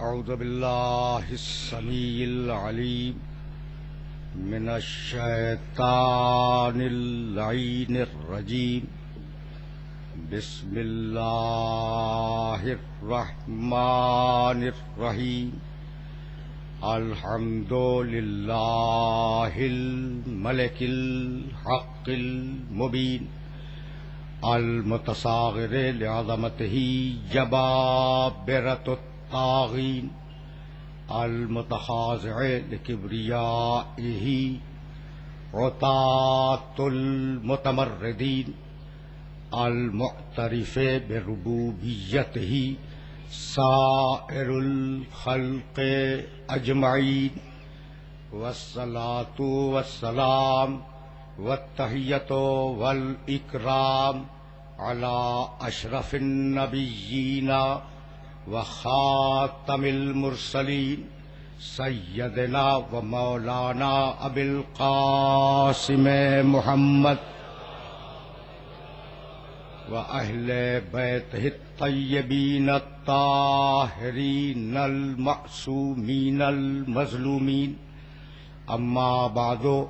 اعوذ باللہ السمیع العلیم من الشیطان اللعین الرجیم بسم اللہ الرحمن الرحیم الحمد للہ الملک الحق المبین المتصاغر لعظمتہ جبابرۃ الطاغین المتخاضع لکبریائہ عطاة المتمردین المعترف بربوبیتہ سائر الخلق اجمعین والصلاة والسلام والتحیۃ والاکرام علی اشرف النبیین وخاتم المرسلین سیدنا و مولانا ابی القاسم محمد وأهل بيته الطيبين الطاهرين المعصومين المظلومين أما بعد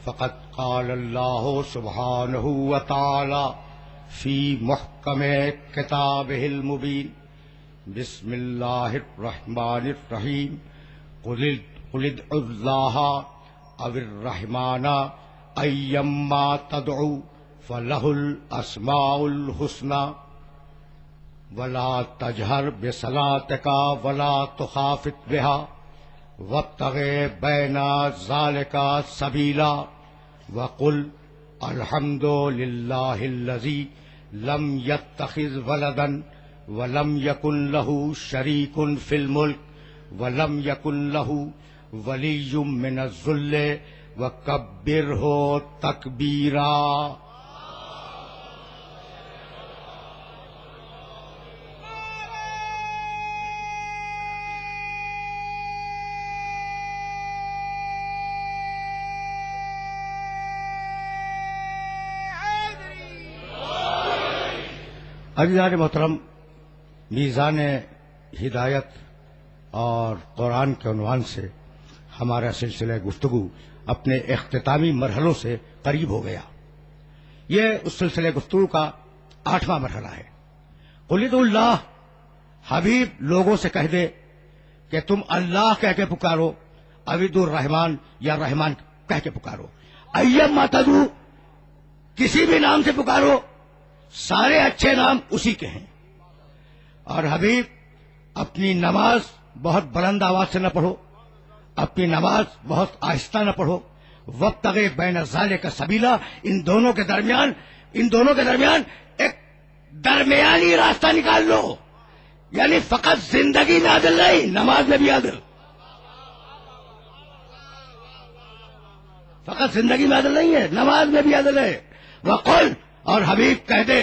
فقد قال الله سبحانه وتعالى في محكم كتابه المبين بسم الله الرحمن الرحيم قل ادعوا الله أو الرحمن أيما تدعوا فَلَهُ الْأَسْمَاءُ الْحُسْنَى وَلَا تَجْهَرْ بِصَلَاتِكَ وَلَا تُخَافِتْ بِهَا وَابْتَغِ بَيْنَ ذَلِكَ سَبِيلًا وَقُلْ الْحَمْدُ لِلَّهِ الَّذِي لَمْ يَتَّخِذْ وَلَدًا وَلَمْ يَكُنْ لَهُ شَرِيكٌ فِي الْمُلْكِ وَلَمْ يَكُنْ لَهُ وَلِيٌّ مِّنَ الذُّلِّ وَكَبِّرْهُ تَكْبِيرًا۔ عزیزان محترم، میزان ہدایت اور قرآن کے عنوان سے ہمارا سلسلہ گفتگو اپنے اختتامی مرحلوں سے قریب ہو گیا۔ یہ اس سلسلہ گفتگو کا 8واں مرحلہ ہے۔ قل ادعوا اللہ، حبیب لوگوں سے کہہ دے کہ تم اللہ کہہ کے پکارو، عبید الرحمان یا رحمان کہہ کے پکارو، ایما تدعو، کسی بھی نام سے پکارو، سارے اچھے نام اسی کے ہیں۔ اور حبیب اپنی نماز بہت بلند آواز سے نہ پڑھو، اپنی نماز بہت آہستہ نہ پڑھو، وابتغ بین ذالک سبیلا، ان دونوں کے درمیان ایک درمیانی راستہ نکال لو، یعنی فقط زندگی میں عدل نہیں، نماز میں بھی عدل، فقط زندگی میں عدل نہیں ہے، نماز میں بھی عدل ہے۔ وقل، اور حبیب کہہ دے،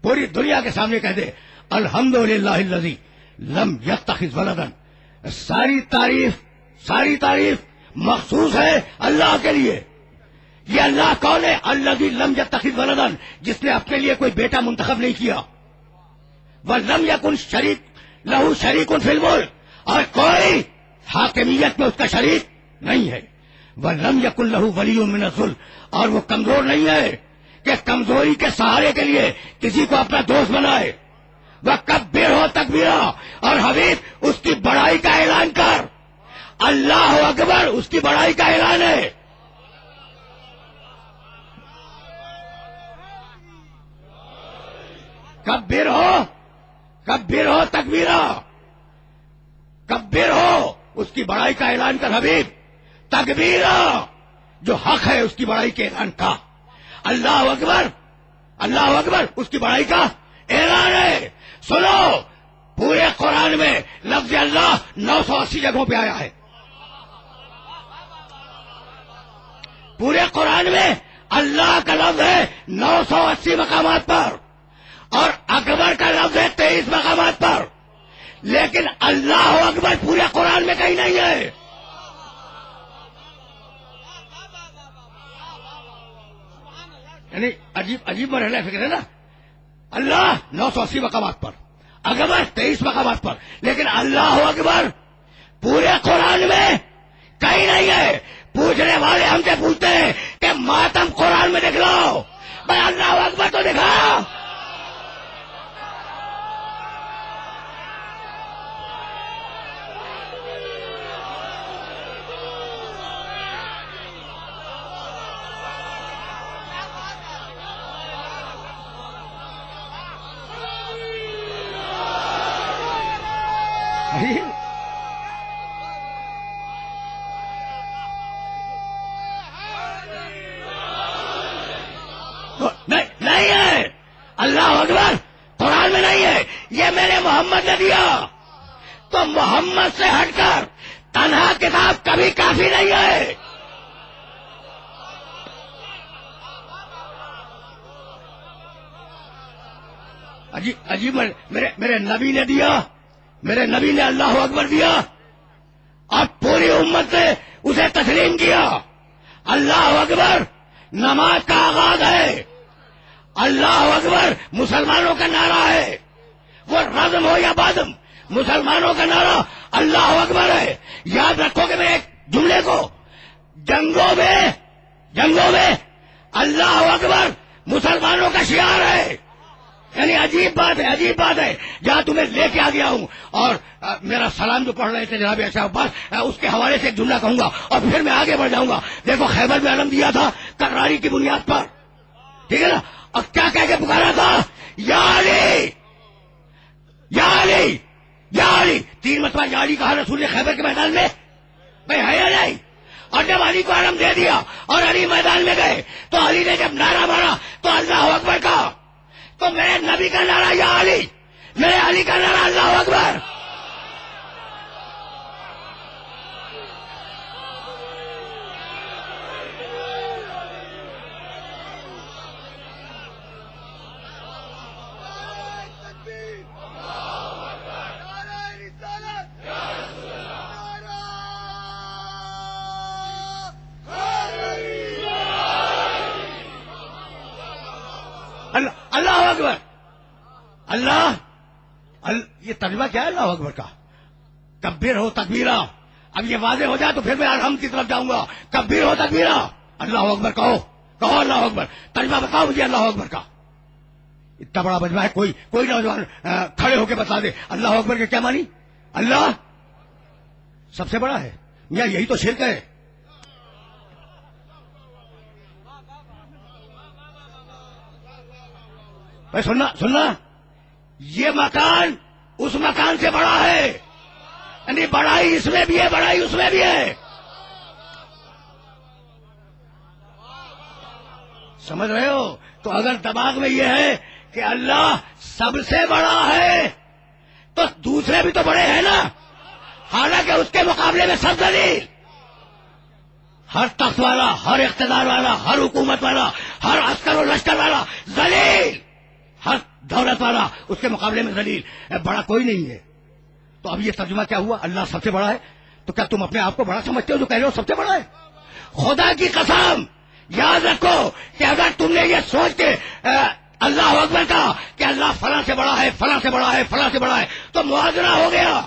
پوری دنیا کے سامنے کہہ دے، الحمدللہ الذی لم یتخذ ولدا، ساری تعریف مخصوص ہے اللہ کے لیے۔ یہ اللہ کون ہے؟ الذی لم یتخذ ولدا، جس نے اپنے لیے کوئی بیٹا منتخب نہیں کیا، ولم یکن لہ شریک فی الملک، اور کوئی حاکمیت میں اس کا شریک نہیں ہے، ولم یکن لہ ولی من الذل، اور وہ کمزور نہیں ہے کہ کمزوری کے سہارے کے لیے کسی کو اپنا دوست بنائے، وَكَبِّرْهُ تَكْبِيرًا، اور حبیب اس کی بڑائی کا اعلان کر، اللہ اکبر اس کی بڑائی کا اعلان ہے۔ کبِّرْهُ تَكْبِيرًا، کبِّرْهُ اس کی بڑائی کا اعلان کر حبیب، تکبیرا جو حق ہے اس کی بڑائی کے اعلان کا، اللہ اکبر اس کی بڑائی کا اعلان ہے۔ سنو، پورے قرآن میں لفظ اللہ 980 جگہوں پہ آیا ہے، پورے قرآن میں اللہ کا لفظ ہے 980 مقامات پر، اور اکبر کا لفظ ہے 23 مقامات پر، لیکن اللہ اکبر پورے قرآن میں کہیں نہیں ہے۔ یعنی عجیب مرحلہ فکر ہے نا، اللہ 980 مقامات پر، اکبر 23 مقامات پر، لیکن اللہ اکبر پورے قرآن میں کہیں نہیں ہے. پوچھنے والے ہم سے پوچھتے ہیں کہ ماتم قرآن میں دکھلاؤ، بھائی اللہ اکبر تو دکھاؤ. نہیں ہے، اللہ اکبر قرآن میں نہیں ہے، یہ میرے محمد نے دیا. تو محمد سے ہٹ کر تنہا کتاب کبھی کافی نہیں ہے. عجیب میرے نبی نے دیا، میرے نبی نے اللہ اکبر دیا اور پوری امت نے اسے تسلیم کیا. اللہ اکبر نماز کا آغاز ہے، اللہ اکبر مسلمانوں کا نعرہ ہے، وہ رزم ہو یا بادم مسلمانوں کا نعرہ اللہ اکبر ہے. یاد رکھو کہ میں ایک جملے کو، جنگوں میں اللہ اکبر مسلمانوں کا شعار ہے. یعنی عجیب بات ہے جہاں تمہیں لے کے آ گیا ہوں. اور میرا سلام جو پڑھ رہے تھے جناب ایسا عباس، اس کے حوالے سے ایک جملہ کہوں گا اور پھر میں آگے بڑھ جاؤں گا. دیکھو خیبر میں علم دیا تھا کراری کی بنیاد پر، ٹھیک ہے نا، اور کیا کہہ کے پکارا تھا؟ یا علی یا علی یا علی. 3 مرتبہ یا علی کہا رسول نے خیبر کے میدان میں، بھائی ہے یا نہیں؟ اور جب علی کو علم دے دیا اور علی میدان میں گئے تو علی نے جب نعرہ مارا تو اللہ اکبر کہا. تو میرے نبی کا نعرہ یا علی، میرے علی کا نعرہ اللہ اکبر. اللہ اکبر. یہ ترجمہ کیا ہے اللہ اکبر کا؟ کبیر ہو تکبیرہ. اب یہ واضح ہو جائے تو پھر میں الحمد کی طرف جاؤں گا. کبیر ہو تکبیرہ، اللہ اکبر کہو اللہ اکبر. ترجمہ بتاؤ مجھے اللہ اکبر کا. اتنا بڑا مجمع ہے، کوئی نوجوان کھڑے ہو کے بتا دے اللہ اکبر کے کیا مانی. اللہ سب سے بڑا ہے، میاں یہی تو شرک ہے. سننا، یہ مکان اس مکان سے بڑا ہے، یعنی بڑائی اس میں بھی ہے، بڑائی اس میں بھی ہے. سمجھ رہے ہو؟ تو اگر دماغ میں یہ ہے کہ اللہ سب سے بڑا ہے تو دوسرے بھی تو بڑے ہیں نا، حالانکہ اس کے مقابلے میں سب ذلیل. ہر تخت والا، ہر اقتدار والا، ہر حکومت والا، ہر عسکر و لشکر والا ذلیل، ہر دولت والا اس کے مقابلے میں ذلیل. بڑا کوئی نہیں ہے. تو اب یہ ترجمہ کیا ہوا؟ اللہ سب سے بڑا ہے. تو کیا تم اپنے آپ کو بڑا سمجھتے ہو جو کہہ رہے ہو سب سے بڑا ہے؟ خدا کی قسم یاد رکھو کہ اگر تم نے یہ سوچ کے اللہ اکبر کہا کہ اللہ فلاں سے بڑا ہے، فلاں سے بڑا ہے، فلاں سے بڑا ہے، تو موازنہ ہو گیا.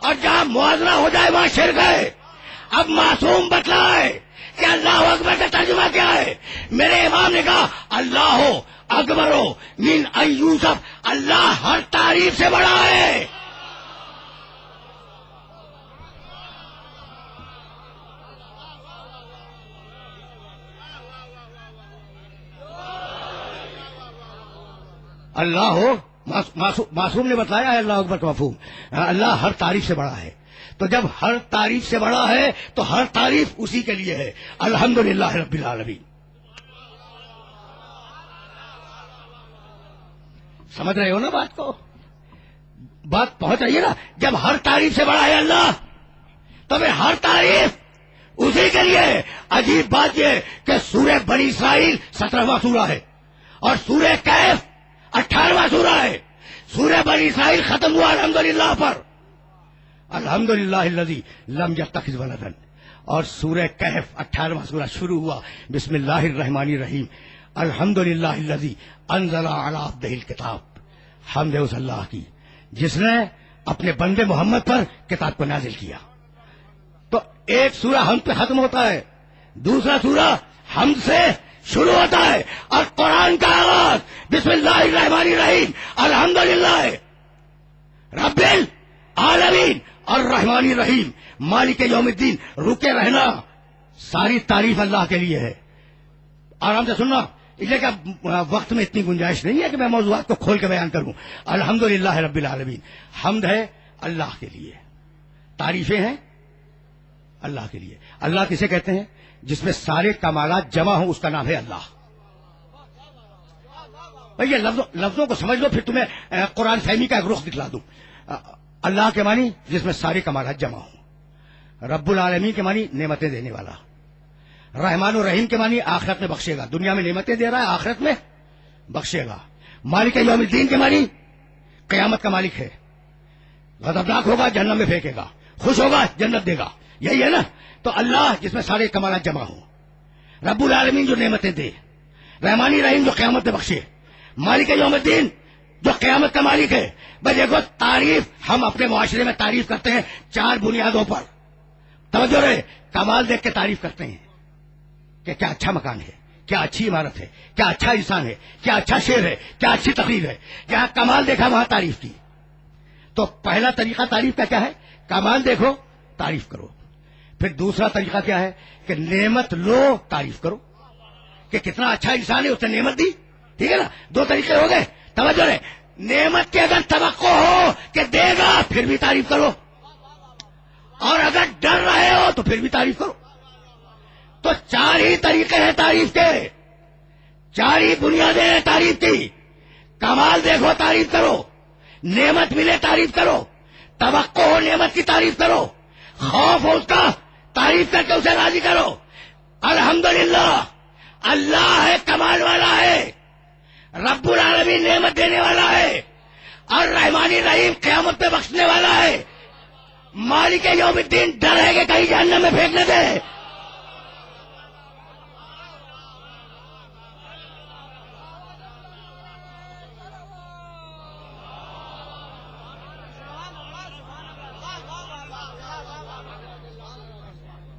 اور جہاں موازنہ ہو جائے وہاں شرک ہے. اب معصوم بتلائے کہ اللہ اکبر کا ترجمہ کیا ہے. میرے امام نے کہا اللہ ہو اکبر ہو من ان یوسف، اللہ ہر تعریف سے بڑا ہے. اللہ ہو، معصوم نے بتایا ہے اللہ اکبر کا مفہوم. اللہ ہر تعریف سے بڑا ہے. تو جب ہر تعریف سے بڑا ہے تو ہر تعریف اسی کے لیے ہے. الحمدللہ رب العالمین. سمجھ رہے ہو نا بات کو؟ بات پہنچ رہی ہے نا؟ جب ہر تعریف سے بڑا ہے اللہ تو پھر ہر تعریف اسی کے لیے ہے. عجیب بات یہ کہ سورہ بنی اسرائیل 17واں سورہ ہے اور سورہ کہف 18واں سورہ ہے. سورہ بنی اسرائیل ختم ہوا الحمدللہ پر، الحمدللہ الذی لم یتخذ ولدا، اور سورہ کہف 18واں سورہ شروع ہوا بسم اللہ الرحمن الرحیم الحمدللہ الذی انزل علی عبدہ الکتاب. حمد ہے اس اللہ کی جس نے اپنے بندے محمد پر کتاب کو نازل کیا. تو ایک سورہ حمد پہ ختم ہوتا ہے، دوسرا سورہ حمد سے شروع ہوتا ہے، اور قرآن کا آغاز بسم اللہ الرحمن الرحیم الحمدللہ رب العالمین الرحمن الرحیم مالک یوم الدین. رکے رہنا، ساری تعریف اللہ کے لیے ہے. آرام سے سننا، اس لیے کہ وقت میں اتنی گنجائش نہیں ہے کہ میں موضوعات کو کھول کے بیان کروں. الحمدللہ رب العالمین، حمد ہے اللہ کے لیے، تعریفیں ہیں اللہ کے لیے. اللہ کسے کہتے ہیں؟ جس میں سارے کمالات جمع ہوں، اس کا نام ہے اللہ. بھائی یہ لفظوں کو سمجھ لو، پھر تمہیں قرآن فہمی کا ایک رخ دکھلا دوں. اللہ کے معنی جس میں سارے کمالات جمع ہوں. رب العالمین کے معنی نعمتیں دینے والا. رحمان الرحیم کے معنی آخرت میں بخشے گا. دنیا میں نعمتیں دے رہا ہے، آخرت میں بخشے گا. مالک یوم الدین کے معنی قیامت کا مالک ہے. غضبناک ہوگا جہنم میں پھینکے گا، خوش ہوگا جنت دے گا. یہی ہے نا. تو اللہ جس میں سارے کمالات جمع ہوں، رب العالمین جو نعمتیں دے، رحمانی رحیم جو قیامت میں بخشے، مالک یوم الدین جو قیامت کا مالک ہے. بھائی دیکھو، تعریف ہم اپنے معاشرے میں تعریف کرتے ہیں 4 بنیادوں پر. توجہ رہے، کمال دیکھ کے تعریف کرتے ہیں کہ کیا اچھا مکان ہے، کیا اچھی عمارت ہے، کیا اچھا انسان ہے، کیا اچھا شعر ہے، کیا اچھی تقریر ہے. جہاں کمال دیکھا وہاں تعریف کی. تو پہلا طریقہ تعریف کا کیا ہے؟ کمال دیکھو تعریف کرو. پھر دوسرا طریقہ کیا ہے کہ نعمت لو تعریف کرو کہ کتنا اچھا انسان ہے، اس نے نعمت دی. ٹھیک ہے نا. 2 طریقے ہو گئے. توجہ رہے، نعمت کی اگر توقع ہو کہ دے گا پھر بھی تعریف کرو، اور اگر ڈر رہے ہو تو پھر بھی تعریف کرو. تو 4 ہی طریقے ہیں تعریف کے، 4 ہی بنیادیں ہیں تعریف کی. کمال دیکھو تعریف کرو، نعمت ملے تعریف کرو، توقع ہو نعمت کی تعریف کرو، خوف ہو اس کا تعریف کر کے اسے راضی کرو. الحمدللہ، اللہ ہے کمال والا ہے، رب العالمین نعمت دینے والا ہے، اور رحمانی رحیم قیامت پہ بخشنے والا ہے. مالک یوم الدین ڈر ہے کہ کہیں جہنم میں پھینک نہ دے.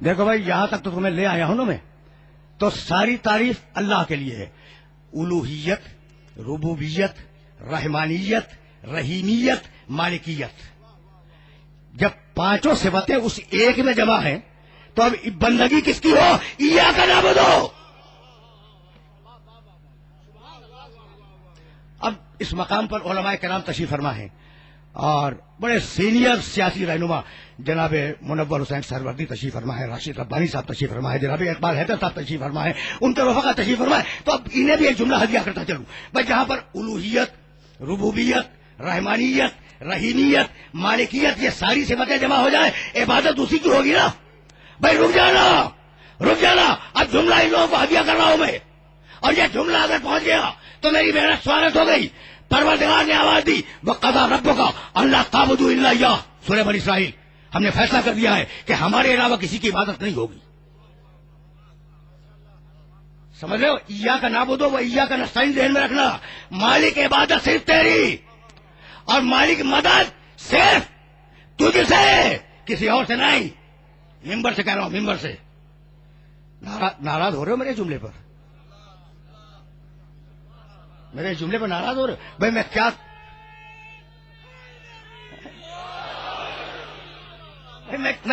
دیکھو بھائی، یہاں تک تو تمہیں لے آیا ہوں نا میں. تو ساری تعریف اللہ کے لیے ہے. الوہیت، ربوبیت، رحمانیت، رحیمیت، مالکیت. جب 5 صفتیں اس ایک میں جمع ہیں تو اب بندگی کس کی ہو؟ ایاک نعبد. اب اس مقام پر علماء کرام تشریف فرما ہیں، اور بڑے سینئر سیاسی رہنما جناب منور حسین سہروردی تشریف فرما ہے، راشد ربانی صاحب تشریف فرما ہے، جناب اقبال حیدر صاحب تشریف فرما ہے، ان کے رفقا تشریف فرما ہے. تو اب انہیں بھی ایک جملہ ہدیہ کرتا چلوں. بھائی جہاں پر الوہیت، ربوبیت، رحمانیت، رحیمیت، مالکیت، یہ ساری صفتیں جمع ہو جائیں، عبادت اسی کی ہوگی نا. بھائی رک جانا، اب جملہ ان لوگوں کو ہدیہ کر رہا ہوں میں، اور یہ جملہ اگر پہنچ گیا تو میری محنت سوارت ہو گئی. پروردگار نے آواز دی، وَقَضَىٰ رَبُّكَ أَلَّا تَعْبُدُوا إِلَّا إِيَّاهُ. سورہ بنی اسرائیل. ہم نے فیصلہ کر دیا ہے کہ ہمارے علاوہ کسی کی عبادت نہیں ہوگی. سمجھ رہے ہو؟ ایاک نعبد و ایاک نستعین ذہن میں رکھنا. مالک عبادت صرف تیری، اور مالک مدد صرف تجھ سے، کسی اور سے نہیں. ممبر سے کہہ رہا ہوں، ممبر سے. ناراض ہو رہے ہو میرے جملے پر؟ میرے جملے پر ناراض ہو رہے ہو؟ بھائی میں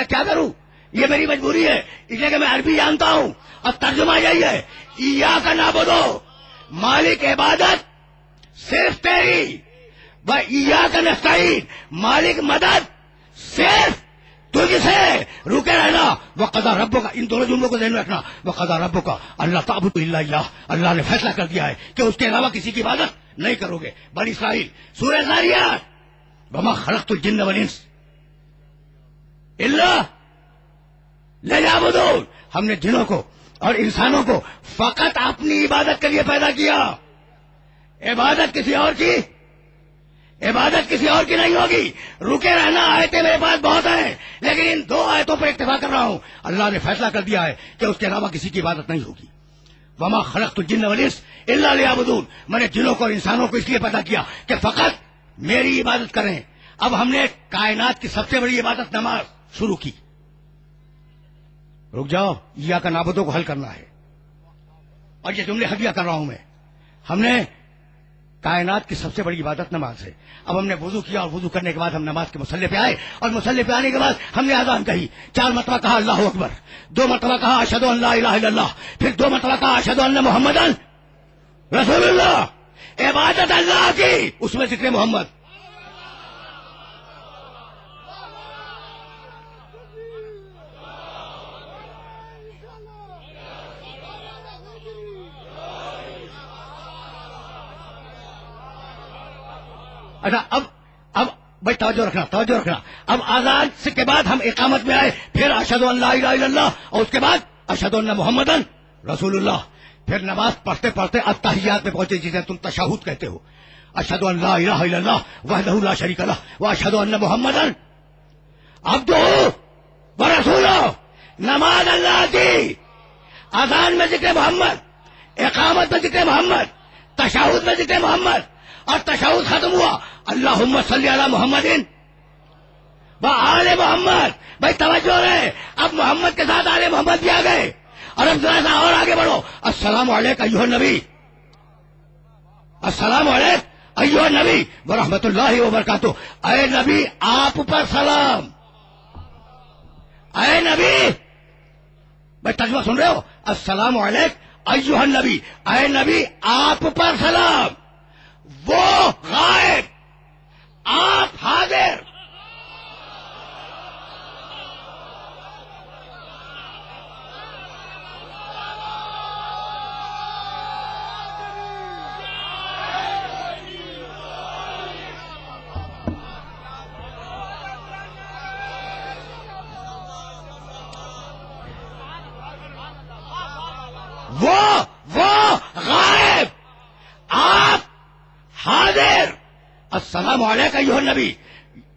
کیا کروں؟ یہ میری مجبوری ہے، اس لیے کہ میں عربی جانتا ہوں، اور ترجمہ یہی ہے، ایاک نعبد، مالک عبادت صرف تیری، و ایاک نستعین، مالک مدد صرف تجھ سے. رکے رہنا. وقضیٰ ربک، ان دونوں جملوں کو ذہن میں رکھنا. وقضیٰ ربک اللہ تعبدوا الا ایاہ، اللہ نے فیصلہ کر دیا ہے کہ اس کے علاوہ کسی کی عبادت نہیں کرو گے. بنی اسرائیل، سورہ ذاریات، وما خلقت الجن والانس الا لیعبدون. ہم نے جنوں کو اور انسانوں کو فقط اپنی عبادت کے لیے پیدا کیا. عبادت کسی اور کی نہیں ہوگی. رکے رہنا. آیتیں میرے پاس بہت ہیں، لیکن ان 2 آیتوں پر اکتفا کر رہا ہوں. اللہ نے فیصلہ کر دیا ہے کہ اس کے علاوہ کسی کی عبادت نہیں ہوگی. وما خلقت الجن والانس الا لیعبدون. میں نے جنوں کو اور انسانوں کو اس لیے پیدا کیا کہ فقط میری عبادت کریں، اب ہم نے کائنات کی سب سے بڑی عبادت نماز شروع کی. رک جاؤ، یا کا نابودوں کو حل کرنا ہے، اور یہ جملے ہدیہ کر رہا ہوں میں. ہم نے کائنات کی سب سے بڑی عبادت نماز ہے. اب ہم نے وضو کیا، اور وضو کرنے کے بعد ہم نماز کے مصلی پہ آئے، اور مصلی پہ آنے کے بعد ہم نے اذان کہی. 4 مرتبہ کہا اللہ اکبر، 2 مرتبہ کہا اشہد ان لا الہ الا اللہ، پھر 2 مرتبہ کہا اشہد ان محمد رسول اللہ. عبادت اللہ کی، اس میں ذکر محمد. اچھا، اب بھائی توجہ رکھنا. اب آزان سے کے بعد ہم اقامت میں آئے، پھر اشہد ان لا الہ الا اللہ، اور اس کے بعد اشہد ان محمد رسول اللہ. پھر نماز پڑھتے پڑھتے التحیات میں پہنچے، جسے تم تشہد کہتے ہو. اشہد ان لا الہ الا اللہ وحدہ لا شریک لہ واشہد ان محمد عبدہ ورسولہ. نماز اللہ کی، اذان میں ذکر محمد، اقامت میں ذکر محمد، تشہد میں ذکر محمد، اور تشہد ختم ہوا اللہم صلی علی محمد و آل محمد. بھائی توجہ رہے، اب محمد کے ساتھ آل محمد بھی آ گئے. اور اب ذرا سا اور آگے بڑھو. السلام علیکم ایھا النبی، السلام علیکم ایھا النبی ورحمۃ اللہ وبرکاتہ. اے نبی آپ پر سلام. اے نبی، بھائی ترجمہ سن رہے ہو؟ السلام علیکم ایھا النبی، اے نبی آپ پر سلام. وہ غائب، آپ حاضر. وہ غائب، آپ حاضر. السلام علیکم ایھا النبی،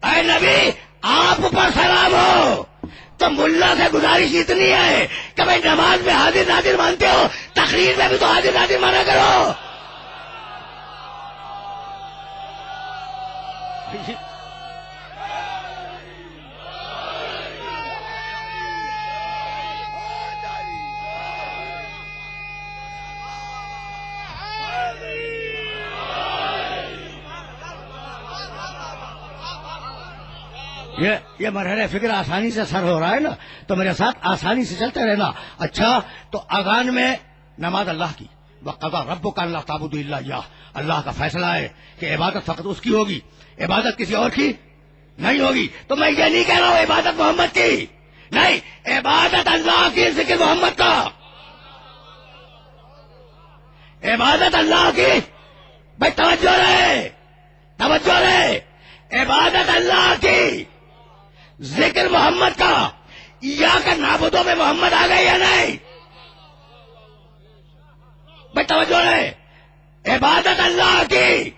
اے نبی آپ پر سلام ہو. تو ملا سے گزارش اتنی ہے کہ بھائی نماز میں حاضر ناظر مانتے ہو، تقریر میں بھی تو حاضر ناظر مانا کرو. یہ مرحلہ فکر آسانی سے سر ہو رہا ہے نا، تو میرے ساتھ آسانی سے چلتے رہنا. اچھا، تو اذان میں نماز اللہ کی، وقضى ربك الا تعبدوا الا اياه. اللہ کا فیصلہ ہے کہ عبادت فقط اس کی ہوگی، عبادت کسی اور کی نہیں ہوگی. تو میں یہ نہیں کہہ رہا ہوں عبادت محمد کی نہیں، عبادت اللہ کی، ذکر محمد کا. عبادت اللہ کی. بھائی توجہ رہے، توجہ رہے. عبادت اللہ کی، ذکر محمد کا. یا کا نابودوں میں محمد آ گئے یا نہیں؟ بھائی توجہ رہے. عبادت اللہ کی،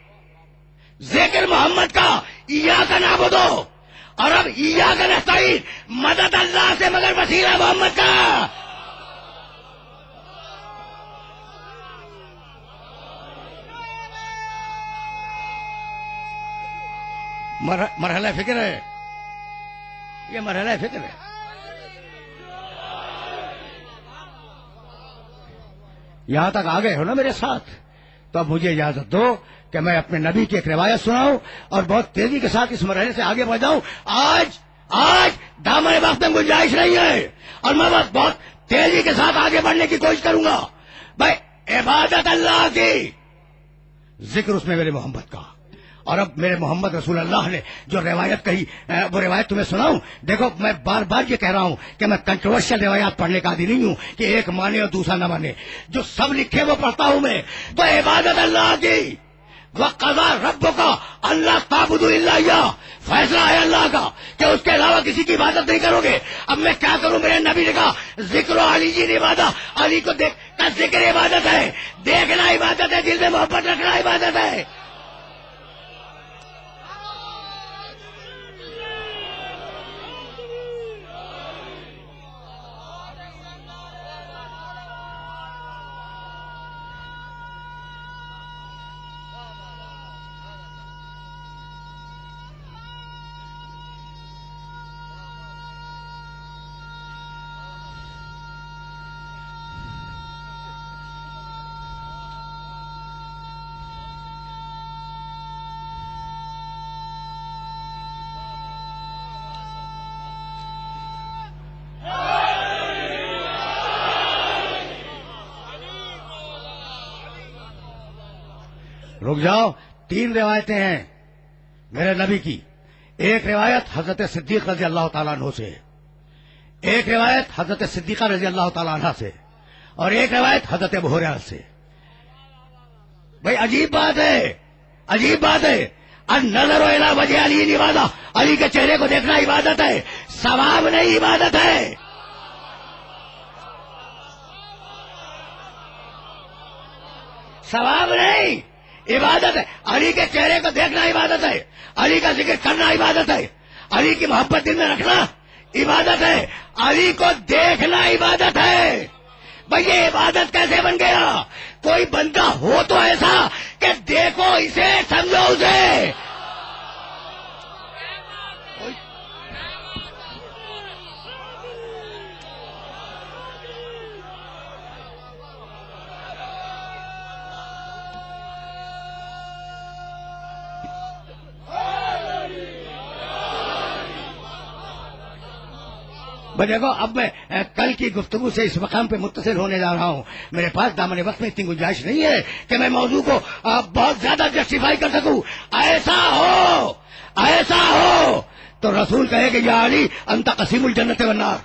ذکر محمد کا. یا کا نابودو، اور اب یا کا نستعین، مدد اللہ سے مگر وسیلہ محمد کا. مرحلہ فکر ہے، یہ مرحلہ فکر ہے. یہاں تک آ گئے ہو نا میرے ساتھ، تو اب مجھے اجازت دو کہ میں اپنے نبی کی ایک روایت سناؤں اور بہت تیزی کے ساتھ اس مرحلے سے آگے بڑھ جاؤں. آج دامن وقت میں گنجائش نہیں ہے، اور میں بہت تیزی کے ساتھ آگے بڑھنے کی کوشش کروں گا. بھائی عبادت اللہ کی، ذکر اس میں میرے محمد کا. اور اب میرے محمد رسول اللہ نے جو روایت کہی، وہ روایت تمہیں سناؤں. دیکھو میں بار بار یہ کہہ رہا ہوں کہ میں کنٹروورشل روایات پڑھنے کا عادی نہیں ہوں کہ ایک مانے اور دوسرا نہ مانے. جو سب لکھے وہ پڑھتا ہوں میں. تو عبادت اللہ کی، وقضى ربك الا تعبدوا الا اياه. فیصلہ ہے اللہ کا کہ اس کے علاوہ کسی کی عبادت نہیں کرو گے. اب میں کیا کروں؟ میرے نبی نے کہا ذکر علی جی عبادت، علی کو دیکھ کا ذکر عبادت ہے، دیکھنا عبادت ہے، دل میں محبت رکھنا عبادت ہے. رک جاؤ، 3 روایتیں ہیں میرے نبی کی. ایک روایت حضرت صدیق رضی اللہ تعالیٰ عنہ سے، ایک روایت حضرت صدیقہ رضی اللہ تعالیٰ عنہ سے، اور ایک روایت حضرت ابو ہریرہ سے. بھائی عجیب بات ہے، عجیب بات ہے. النظر الی وجہ علی عبادت، علی کے چہرے کو دیکھنا عبادت ہے، ثواب نہیں عبادت ہے. ثواب نہیں عبادت ہے. علی کے چہرے کو دیکھنا عبادت ہے، علی کا ذکر کرنا عبادت ہے، علی کی محبت دل میں رکھنا عبادت ہے، علی کو دیکھنا عبادت ہے. بھئی یہ عبادت کیسے بن گیا؟ کوئی بندہ ہو تو ایسا کہ دیکھو اسے، سمجھو اسے. دیکھو اب میں کل کی گفتگو سے اس مقام پہ متصل ہونے جا رہا ہوں. میرے پاس دامن وقت میں اتنی گنجائش نہیں ہے کہ میں موضوع کو بہت زیادہ جسٹیفائی کر سکوں. ایسا ہو تو رسول کہے کہ یا علی انت قسیم الجنت والنار،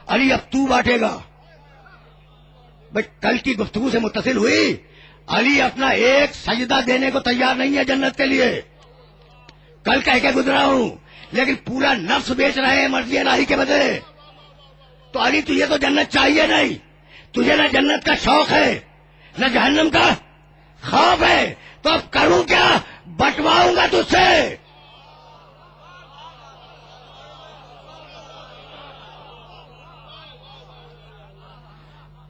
علی اب تو بانٹے گا. بھائی کل کی گفتگو سے متصل ہوئی، علی اپنا ایک سجدہ دینے کو تیار نہیں ہے جنت کے لیے. کل کہہ کے گزرا ہوں، لیکن پورا نفس بیچ رہے ہیں مرضی الہی کے بدلے. تو علی تجھے تو جنت چاہیے نہیں، تجھے نہ جنت کا شوق ہے نہ جہنم کا خوف ہے، تو اب کروں کیا؟ بٹواؤں گا تجھ سے.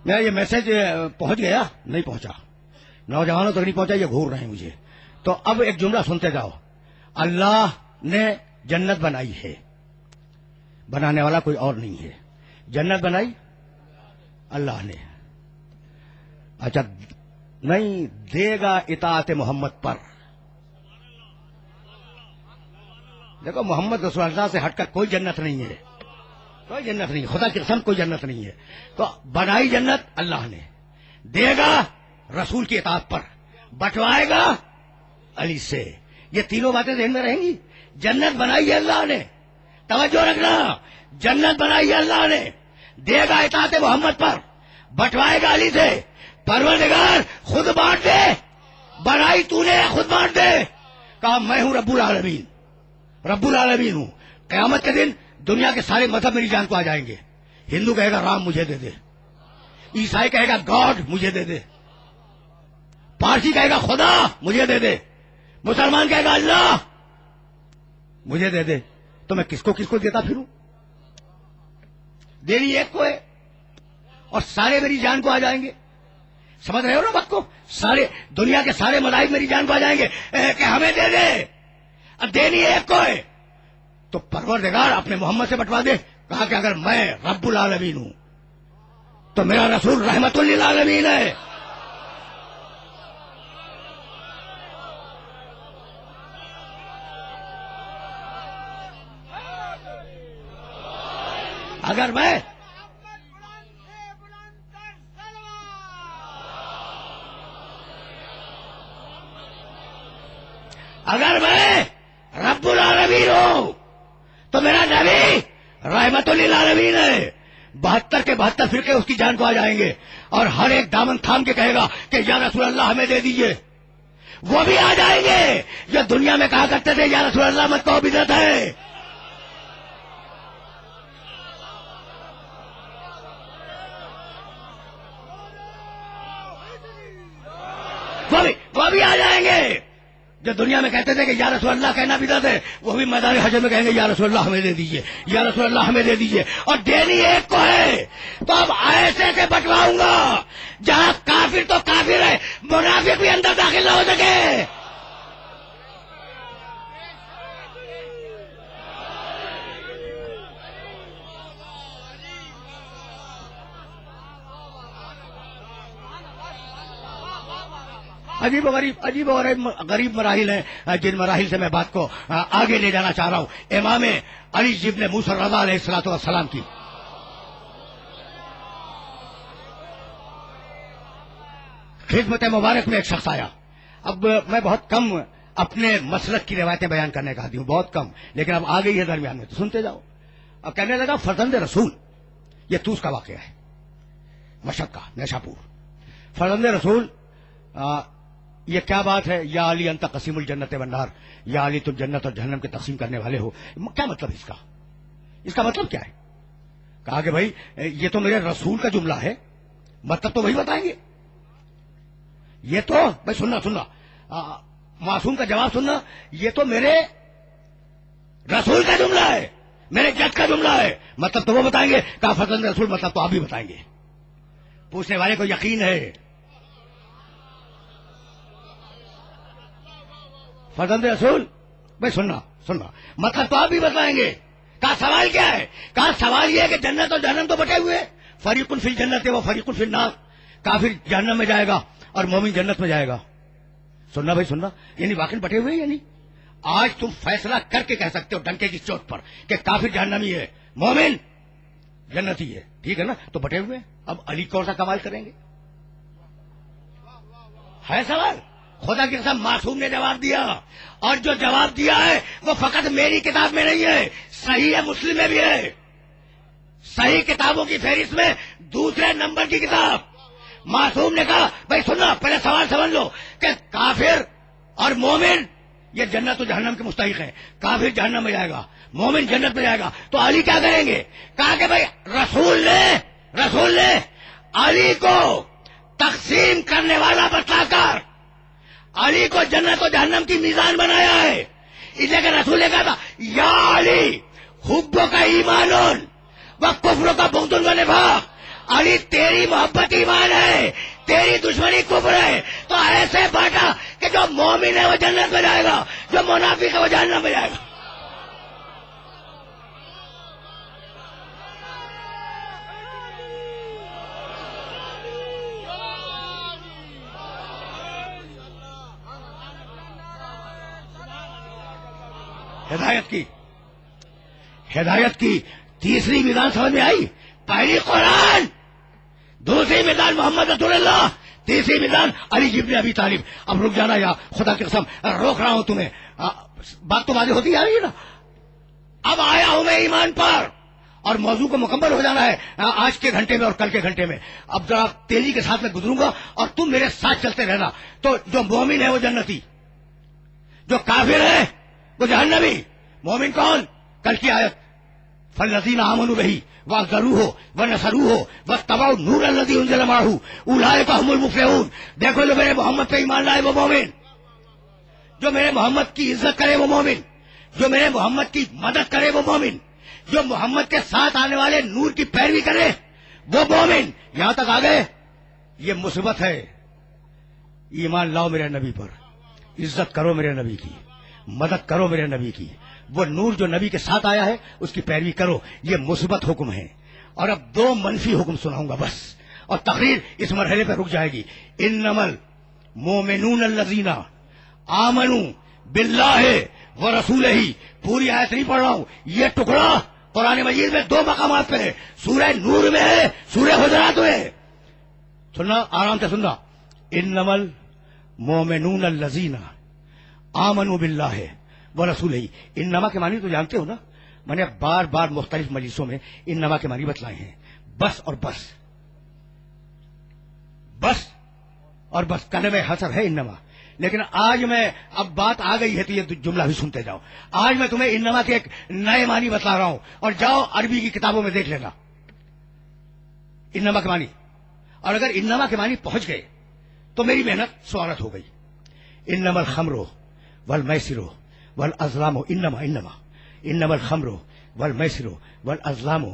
میرا یہ میسج پہنچ گیا؟ نہیں پہنچا، نوجوانوں تک نہیں پہنچا، یہ گھور رہے ہیں مجھے. تو اب ایک جملہ سنتے جاؤ. اللہ نے جنت بنائی ہے، بنانے والا کوئی اور نہیں ہے. جنت بنائی اللہ نے. اچھا نہیں دے گا اطاعت محمد پر. دیکھو محمد رسول اللہ سے ہٹ کر کوئی جنت نہیں ہے، کوئی جنت نہیں، خدا کی قسم کوئی جنت نہیں ہے. تو بنائی جنت اللہ نے، دے گا رسول کی اطاعت پر، بٹوائے گا علی سے. یہ تینوں باتیں ذہن میں رہیں گی. جنت بنائی ہے اللہ نے، توجہ رکھنا، جنت بنائی ہے اللہ نے، دے گا اطاعت محمد پر، بٹوائے گا علی سے. پروردگار خود بانٹ دے، بنائی تو نے خود بانٹ دے. کہا میں ہوں رب العالمین، رب العالمین ہوں. قیامت کے دن دنیا کے سارے مذہب میری جان کو آ جائیں گے. ہندو کہے گا رام مجھے دے دے، عیسائی کہے گا گاڈ مجھے دے دے، پارسی کہے گا خدا مجھے دے دے، مسلمان کہے گا اللہ مجھے دے دے. تو میں کس کو دیتا پھروں؟ دینی ایک کو ہے اور سارے میری جان کو آ جائیں گے. سمجھ رہے ہو نا بات کو؟ سارے دنیا کے سارے مذاہب میری جان کو آ جائیں گے کہ ہمیں دے دے. اب دینی ایک کو ہے تو پروردگار اپنے محمد سے بٹوا دے. کہا کہ اگر میں رب العالمین ہوں تو میرا رسول رحمت للعالمین ہے. اگر میں رب العالمین ہوں تو میرا نبی رحمت للعالمین ہے. 72 کے 72 فرقے اس کی جان کو آ جائیں گے اور ہر ایک دامن تھام کے کہے گا کہ یا رسول اللہ ہمیں دے دیجئے. وہ بھی آ جائیں گے جو دنیا میں کہا کرتے تھے یا رسول اللہ مت کہو بدعت ہے. وہ بھی آ جائیں گے جو دنیا میں کہتے تھے کہ یا رسول اللہ کہنا بدعت ہے. وہ بھی میدان حشر میں کہیں گے یا رسول اللہ ہمیں دے دیجئے، یا رسول اللہ ہمیں دے دیجئے. اور دینی ایک کو ہے تو اب ایسے سے بٹواؤں گا جہاں کافر تو کافر ہے، منافق بھی اندر داخل نہ ہو سکے. عجیب و غریب مراحل ہیں جن مراحل سے میں بات کو آگے لے جانا چاہ رہا ہوں. امام علی ابن موسیٰ الرضا علیہ الصلوۃ والسلام کی خدمت مبارک میں ایک شخص آیا. اب میں بہت کم اپنے مسلک کی روایتیں بیان کرنے کا عادی ہوں، بہت کم، لیکن اب آ گئی ہے درمیان میں تو سنتے جاؤ. اب کہنے لگا فرزند رسول، یہ توس کا واقعہ ہے، مشق کا، نیشاپور. فرزند رسول، یہ کیا بات ہے؟ یا علی انت قسیم الجنت والنار، یا علی تم جنت اور جہنم کے تقسیم کرنے والے ہو. کیا مطلب اس کا مطلب کیا ہے؟ کہا کہ بھائی یہ تو میرے رسول کا جملہ ہے، مطلب تو وہی بتائیں گے. یہ تو بھائی سننا معصوم کا جواب سننا، یہ تو میرے رسول کا جملہ ہے، میرے جج کا جملہ ہے، مطلب تو وہ بتائیں گے. کہا فرزند رسول مطلب تو آپ بھی بتائیں گے. پوچھنے والے کو یقین ہے فرزند رسول. بھائی سننا مطلب تو آپ بھی بتائیں گے. کہا سوال کیا ہے؟ کہا سوال یہ ہے کہ جنت اور جہنم تو بٹے ہوئے، فریق فی الجنت و فریق فی النار. کافر جہنم میں جائے گا اور مومن جنت میں جائے گا. سننا بھائی سننا، یعنی واقعی بٹے ہوئے، یعنی آج تم فیصلہ کر کے کہہ سکتے ہو ڈنکے کی چوٹ پر کہ کافر جہنمی ہے، مومن جنتی ہے، ٹھیک ہے نا؟ تو بٹے ہوئے. اب علی کون سا کمال کریں گے؟ ہے سوال. خدا کی قسم معصوم نے جواب دیا، اور جو جواب دیا ہے وہ فقط میری کتاب میں نہیں ہے، صحیح ہے مسلم میں بھی ہے، صحیح کتابوں کی فہرست میں دوسرے نمبر کی کتاب. معصوم نے کہا بھائی سننا، پہلے سوال سمجھ لو کہ کافر اور مومن یہ جنت و جہنم کے مستحق ہیں. کافر جہنم میں جائے گا، مومن جنت میں جائے گا، تو علی کیا کریں گے؟ کہا کہ بھائی رسول نے علی کو تقسیم کرنے والا بتلا کر علی کو جنت و جہنم کی میزان بنایا ہے. اس لیے کہ رسول نے کہا تھا یا علی حبوں کا ایمان و کفروں کا بغض و نفاق. علی تیری محبت ایمان ہے، تیری دشمنی کفر ہے. تو ایسے بانٹا کہ جو مومن ہے وہ جنت میں جائے گا، جو منافق ہے وہ جہنم میں جائے گا. ہدایت کی تیسری میدان سمجھ میں آئی. پہلی قرآن، دوسری میدان محمد رسول اللہ، تیسری میدان علی ابن ابی طالب. اب رک جانا یا خدا کی قسم روک رہا ہوں تمہیں، بات تو واضح ہوتی آ رہی ہے نا. اب آیا ہوں میں ایمان پر، اور موضوع کو مکمل ہو جانا ہے آج کے گھنٹے میں اور کل کے گھنٹے میں. اب ذرا تیزی کے ساتھ میں گزروں گا اور تم میرے ساتھ چلتے رہنا. تو جو مومن ہے وہ جنتی، جو کافر ہے وہ جہنمی. مومن کون؟ کل کی آیت فالذین آمنوا بہ وعزروہ ونصروہ واتبعوا النور الذی انزل معہ اولئک هم المفلحون. دیکھو جو میرے محمد پہ ایمان لائے وہ مومن، جو میرے محمد کی عزت کرے وہ مومن، جو میرے محمد کی مدد کرے وہ مومن، جو محمد کے ساتھ آنے والے نور کی پیروی کرے وہ مومن. یہاں تک آ گئے. یہ مثبت ہے. ایمان لاؤ میرے نبی پر، عزت کرو میرے نبی کی، مدد کرو میرے نبی کی، وہ نور جو نبی کے ساتھ آیا ہے اس کی پیروی کرو. یہ مثبت حکم ہے. اور اب دو منفی حکم سناؤں گا بس، اور تقریر اس مرحلے پہ رک جائے گی. انما المؤمنون الذین آمنوا باللہ ورسولہ. پوری آیت نہیں پڑھ رہا ہوں، یہ ٹکڑا قرآن مجید میں دو مقامات پہ ہے، سورہ نور میں ہے، سورہ حجرات میں ہے. سننا آرام سے سننا. انما المؤمنون الذین آمنوا باللہ ورسولہ. انما کے معنی تو جانتے ہو نا، میں نے بار بار مختلف مجلسوں میں انما کے معنی بتلائے ہیں. بس اور بس، بس اور بس، کلمہ حصر ہے انما. لیکن آج میں اب بات آ گئی ہے تو یہ جملہ بھی سنتے جاؤ. آج میں تمہیں انما کے ایک نئے معنی بتلا رہا ہوں، اور جاؤ عربی کی کتابوں میں دیکھ لینا انما کے معنی. اور اگر انما کے معنی پہنچ گئے تو میری محنت سوارت ہو گئی. انما الخمر والمیسر والازلام، انما الخمر والمیسر والازلام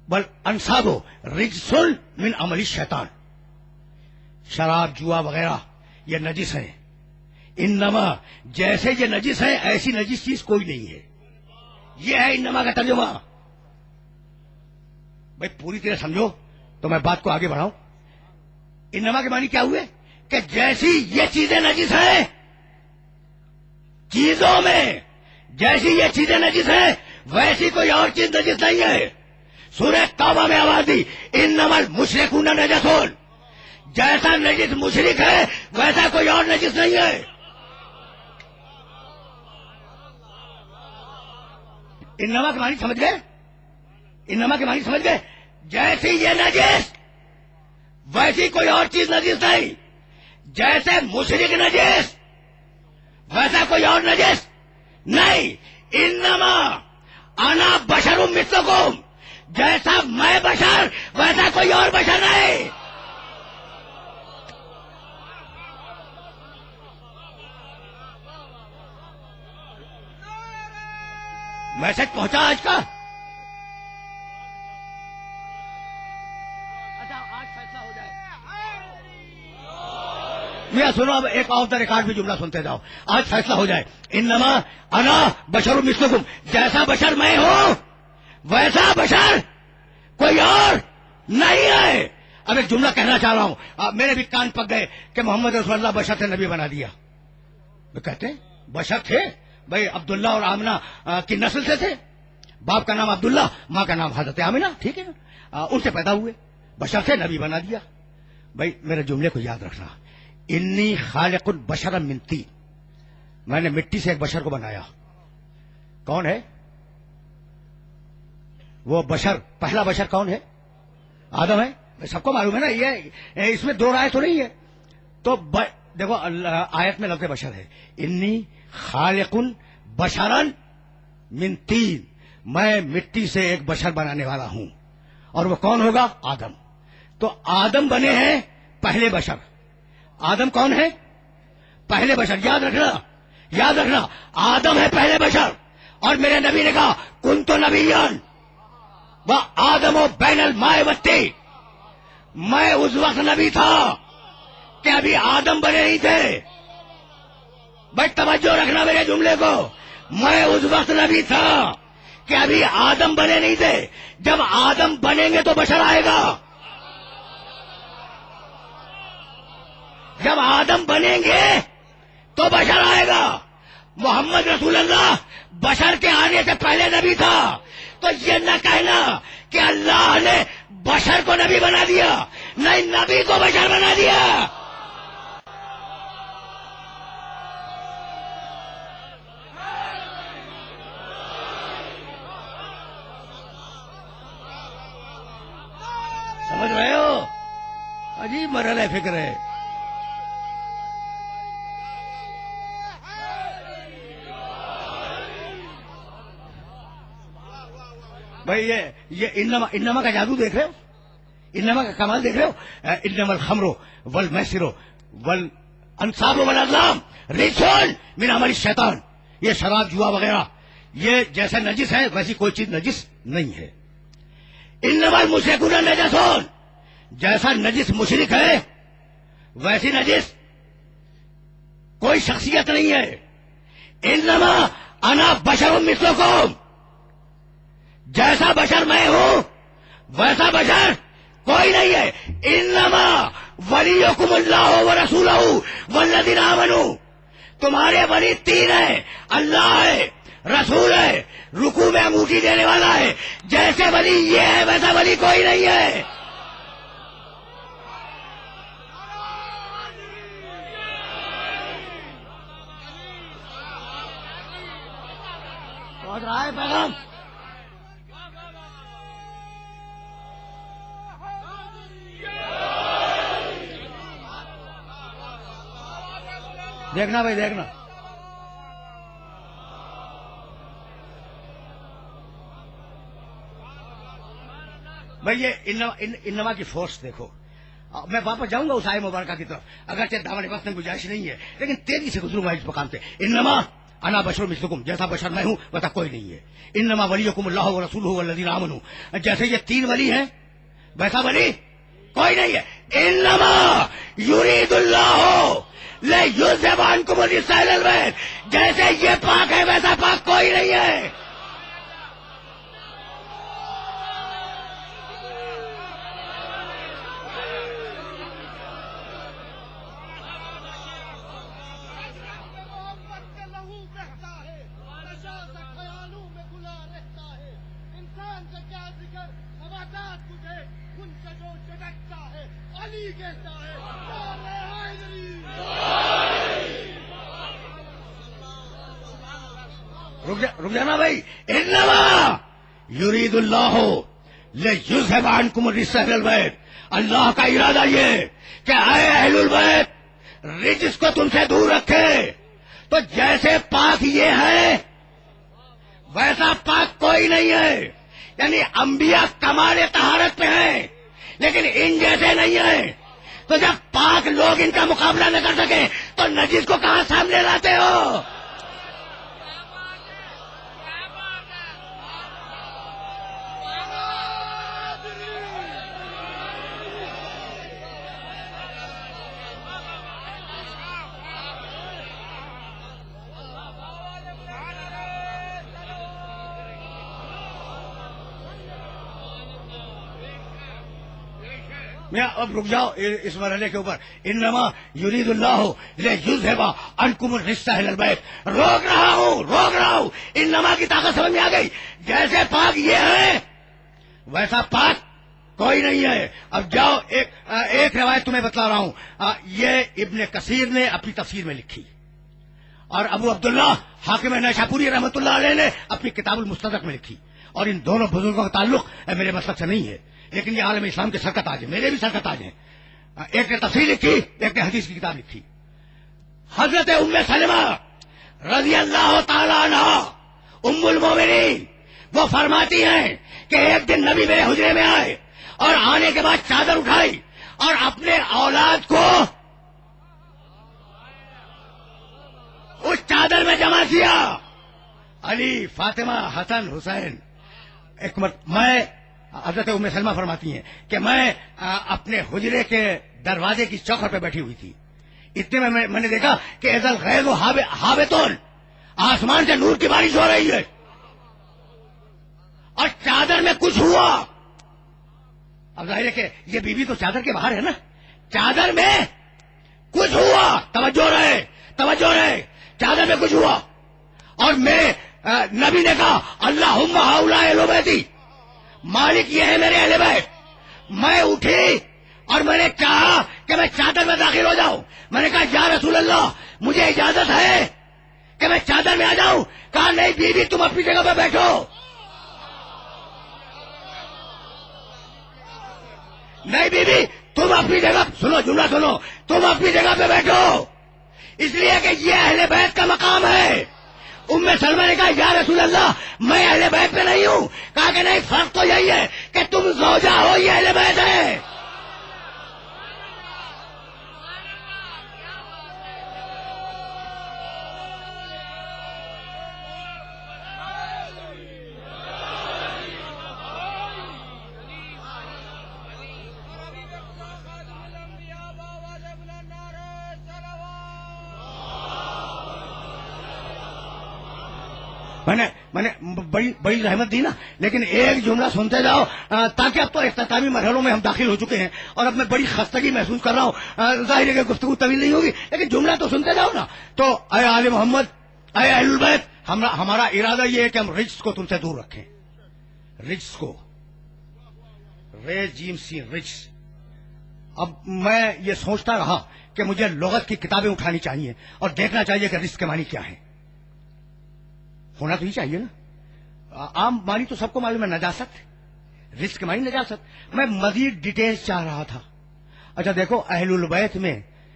والانصاب رجس من عمل الشیطان. شراب، جوا وغیرہ یہ نجس ہیں. انما جیسے یہ نجس ہے ایسی نجس چیز کوئی نہیں ہے. یہ ہے انما کا ترجمہ. بھائی پوری طرح سمجھو تو میں بات کو آگے بڑھاؤں. انما کے معنی کیا ہوئے کہ جیسی یہ چیزیں نجس ہیں چیزوں میں، جیسی یہ چیزیں نجس ہیں ویسی کوئی اور چیز نجس نہیں ہے. سورہ توبہ میں آواز دی انما المشرکون نجسون. جیسا نجس مشرک ہے ویسا کوئی اور نجس نہیں ہے. انما کے معنی سمجھ گئے؟ انما کے معنی سمجھ گئے؟ جیسی یہ نجس ویسی کوئی اور چیز نجس نہیں. جیسے مشرک نجس ویسا کوئی اور نجس نہیں. انما انا بشر مثلکم، جیسا میں بشر ویسا کوئی اور بشر نہیں. میسج پہنچا آج کا؟ اچھا آج فیصلہ ہو جائے. میاں سنو، اب ایک آف دا ریکارڈ بھی جملہ سنتے جاؤ. آج فیصلہ ہو جائے. انما انا بشر مثلکم، جیسا بشر میں ہوں ویسا بشر کوئی اور نہیں ہے. اب ایک جملہ کہنا چاہ رہا ہوں. میرے بھی کان پک گئے کہ محمد رسول اللہ بشر سے نبی بنا دیا. وہ کہتے ہیں بشر تھے بھائی، عبداللہ اور آمنہ کی نسل سے تھے. باپ کا نام عبداللہ، ماں کا نام حضرت آمنہ، ٹھیک ہے نا، ان سے پیدا ہوئے، بشر سے نبی بنا دیا. بھائی میرے جملے کو یاد رکھنا. انی خالق بشرا من طین، میں نے مٹی سے ایک بشر کو بنایا. کون ہے وہ بشر؟ پہلا بشر کون ہے؟ آدم ہے. سب کو معلوم ہے نا، یہ اس میں دو رائے تو نہیں ہے. تو دیکھو آیت میں لفظ بشر ہے. انی خالق بشرا من طین، میں مٹی سے ایک بشر بنانے والا ہوں. اور وہ کون ہوگا؟ آدم. تو آدم بنے ہیں پہلے بشر. آدم کون ہے؟ پہلے بشر. یاد رکھنا، یاد رکھنا، آدم ہے پہلے بشر. اور میرے نبی نے کہا کنت نبیان وہ آدم و بین الماء والطین، میں اس وقت نبی تھا کہ ابھی آدم بنے نہیں تھے. بس توجہ رکھنا میرے جملے کو. میں اس وقت نبی تھا کہ ابھی آدم بنے نہیں تھے. جب آدم بنیں گے تو بشر آئے گا. جب آدم بنیں گے تو بشر آئے گا. محمد رسول اللہ بشر کے آنے سے پہلے نبی تھا. تو یہ نہ کہنا کہ اللہ نے بشر کو نبی بنا دیا، نہیں، نبی کو بشر بنا دیا. سمجھ رہے ہو؟ عجیب مرحلہ فکر ہے. بھائی یہ انما کا جادو دیکھ رہے ہو؟ انما کا کمال دیکھ رہے ہو؟ انما الخمر والمیسر والانصاب والازلام رجس من عمل الشیطان. یہ شراب، جوا وغیرہ یہ جیسے نجس ہے ویسی کوئی چیز نجس نہیں ہے. انما المشرکون نجسون، جیسا نجس مشرک ہے ویسی نجس کوئی شخصیت نہیں ہے. انما انا بشر مثلکم، جیسا بشر میں ہوں ویسا بشر کوئی نہیں ہے. انما ولیکم اللہ ورسولہ والذین آمنوا، تمہارے ولی تین ہیں، اللہ ہے، رسول ہے، رکوع میں انگوٹھی دینے والا ہے. جیسے ولی یہ ہے ویسا ولی کوئی نہیں ہے. پہنچ رہا ہے پیغام؟ دیکھنا بھائی، دیکھنا. بھائی یہ انما کی فورس دیکھو. میں واپس جاؤں گا اس آئے مبارکہ کی طرف، اگرچہ دامن وقت میں گنجائش نہیں ہے، لیکن تیزی سے گزروں گا اس مقام پہ. انما انا بشر مثلکم، جیسا بشر میں ہوں ویسا کوئی نہیں ہے. انما ولیکم اللہ ورسولہ والذین آمنوا، جیسے یہ تین ولی ہیں ویسا ولی کوئی نہیں ہے. انما یرید اللہ لیذھب عنکم الرجس اہل البیت، جیسے یہ پاک ہے ویسا پاک کوئی نہیں ہے. قرآن سے کیا ذکر نباتات تجھے ان سے جو چٹکتا ہے علی کہتا ہے رک جانا بھائی. انما یرید اللہ لیذھب عنکم الرجس اہل البیت. اللہ کا ارادہ یہ کہ اے اہل البیت رجس کو تم سے دور رکھے. تو جیسے پاک یہ ہے ویسا پاک کوئی نہیں ہے. یعنی انبیاء کمال طہارت پہ ہیں لیکن ان جیسے نہیں ہیں. تو جب پاک لوگ ان کا مقابلہ نہ کر سکے تو نجس کو کہاں سامنے لاتے ہو؟ اب رک جاؤ اس مرحلے کے اوپر. انما یرید اللہ لیذھب عنکم الرجس اہل البیت. روک رہا ہوں. انما کی طاقت سمجھ میں آ گئی. جیسے پاک یہ ہے ویسا پاک کوئی نہیں ہے. اب جاؤ ایک روایت تمہیں بتلا رہا ہوں. یہ ابن کثیر نے اپنی تفسیر میں لکھی اور ابو عبداللہ حاکم نیشاپوری رحمۃ اللہ علیہ نے اپنی کتاب المستدرک میں لکھی. اور ان دونوں بزرگوں کا تعلق میرے مسلک سے نہیں ہے لیکن یہ عالم اسلام کے سرکت آج ہیں. میرے بھی سرکت آج ہیں. ایک نے تفسیر لکھی ایک نے حدیث کی کتاب لکھی. حضرت ام سلمہ رضی اللہ تعالی عنہ ام المومنین وہ فرماتی ہیں کہ ایک دن نبی میرے حجرے میں آئے اور آنے کے بعد چادر اٹھائی اور اپنے اولاد کو اس چادر میں جمع کیا. علی، فاطمہ، حسن، حسین. میں حضرت ام سلمہ فرماتی ہیں کہ میں اپنے حجرے کے دروازے کی چوکھٹ پہ بیٹھی ہوئی تھی. اتنے میں نے دیکھا کہ اذا الغیظ حابطون، آسمان سے نور کی بارش ہو رہی ہے اور چادر میں کچھ ہوا. اب ظاہر ہے کہ یہ بیوی تو چادر کے باہر ہے نا. چادر میں کچھ ہوا. توجہ رہے. چادر میں کچھ ہوا اور میں نبی نے کہا اللہم ہؤلاء اہل بیتی، مالک یہ ہے میرے اہل بیت. میں اٹھی اور میں نے کہا کہ میں چادر میں داخل ہو جاؤں. میں نے کہا یا رسول اللہ مجھے اجازت ہے کہ میں چادر میں آ جاؤں. کہا نہیں بیوی تم اپنی جگہ پہ بیٹھو. نہیں بیوی تم اپنی جگہ جملہ سنو، تم اپنی جگہ پہ بیٹھو اس لیے کہ یہ اہل بیت کا مقام ہے. ام سلمہ نے کہا یا رسول اللہ میں اہل بیت پہ نہیں ہوں. کہا کہ نہیں فرق تو یہی ہے کہ تم زوجہ ہو، یہ اہل بیت ہے. میں نے بڑی رحمت دی نا، لیکن ایک جملہ سنتے جاؤ تاکہ اب تو اختتامی مرحلوں میں ہم داخل ہو چکے ہیں اور اب میں بڑی خستگی محسوس کر رہا ہوں. ظاہر ہے کہ گفتگو طویل نہیں ہوگی لیکن جملہ تو سنتے جاؤ نا. تو اے آل محمد، اے اہل البیت، ہمارا ارادہ یہ ہے کہ ہم رجس کو تم سے دور رکھیں. رجس کو رجس. اب میں یہ سوچتا رہا کہ مجھے لغت کی کتابیں اٹھانی چاہیے اور دیکھنا چاہیے کہ رجس کے معنی کیا ہے. ہونا تو ہی چاہیے نا. عام معنی تو سب کو معلوم ہے، نجاست. رزق کے معنی نجاست. میں مزید ڈیٹیلز چاہ رہا تھا. اچھا دیکھو، اہل البیت میں